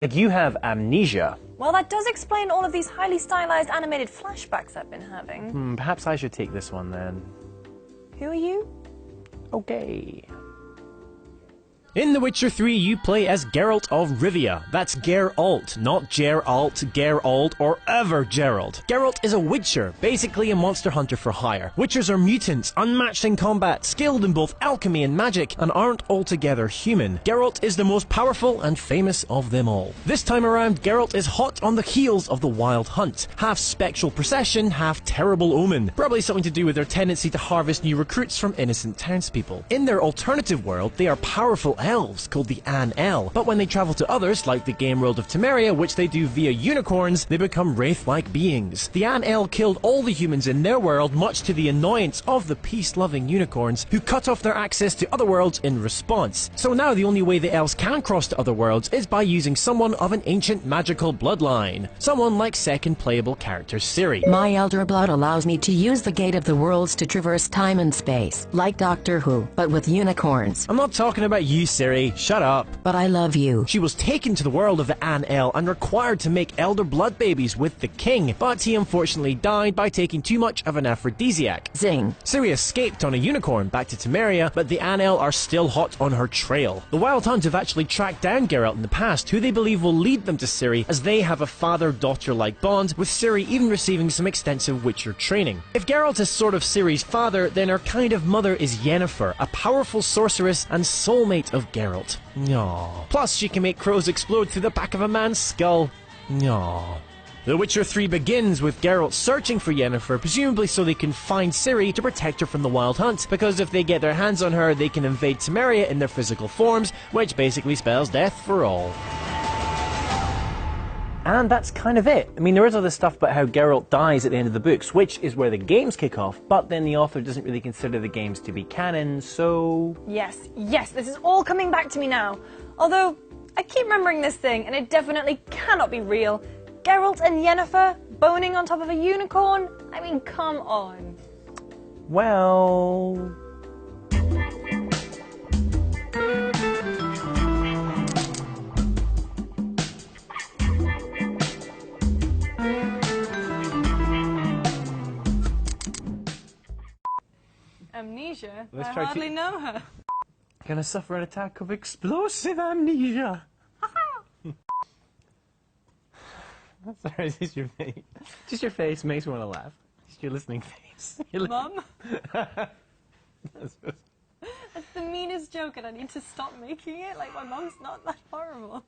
Like, you have amnesia. Well, that does explain all of these highly stylized animated flashbacks I've been having. Perhaps I should take this one then. Who are you? Okay. In The Witcher 3, you play as Geralt of Rivia. That's Geralt, not Geralt, Gerald, or ever Gerald. Geralt is a Witcher, basically a monster hunter for hire. Witchers are mutants, unmatched in combat, skilled in both alchemy and magic, and aren't altogether human. Geralt is the most powerful and famous of them all. This time around, Geralt is hot on the heels of the Wild Hunt. Half spectral procession, half terrible omen. Probably something to do with their tendency to harvest new recruits from innocent townspeople. In their alternative world, they are powerful elves called the An-El, but when they travel to others, like the game world of Temeria, which they do via unicorns, they become wraith-like beings. The An-El killed all the humans in their world, much to the annoyance of the peace-loving unicorns, who cut off their access to other worlds in response. So now the only way the elves can cross to other worlds is by using someone of an ancient magical bloodline. Someone like second playable character Ciri. My elder blood allows me to use the Gate of the Worlds to traverse time and space, like Doctor Who, but with unicorns. I'm not talking about you, Ciri. Shut up. But I love you. She was taken to the world of the An-El and required to make elder blood babies with the king, but he unfortunately died by taking too much of an aphrodisiac. Zing. Ciri escaped on a unicorn back to Temeria, but the An-El are still hot on her trail. The Wild Hunt have actually tracked down Geralt in the past, who they believe will lead them to Ciri, as they have a father-daughter-like bond, with Ciri even receiving some extensive Witcher training. If Geralt is sort of Ciri's father, then her kind of mother is Yennefer, a powerful sorceress and soulmate of Geralt. Aww. Plus, she can make crows explode through the back of a man's skull. Aww. The Witcher 3 begins with Geralt searching for Yennefer, presumably so they can find Ciri to protect her from the Wild Hunt, because if they get their hands on her, they can invade Temeria in their physical forms, which basically spells death for all. And that's kind of it. I mean, there is other stuff about how Geralt dies at the end of the books, which is where the games kick off, but then the author doesn't really consider the games to be canon, so... Yes, this is all coming back to me now. Although, I keep remembering this thing, and it definitely cannot be real. Geralt and Yennefer boning on top of a unicorn? I mean, come on. Well... Amnesia? Let's I try to- hardly know her. Gonna suffer an attack of explosive amnesia. Sorry, it's just your face. Just your face makes me want to laugh. Just your listening face. Mum? That's the meanest joke and I need to stop making it. Like, my mum's not that horrible.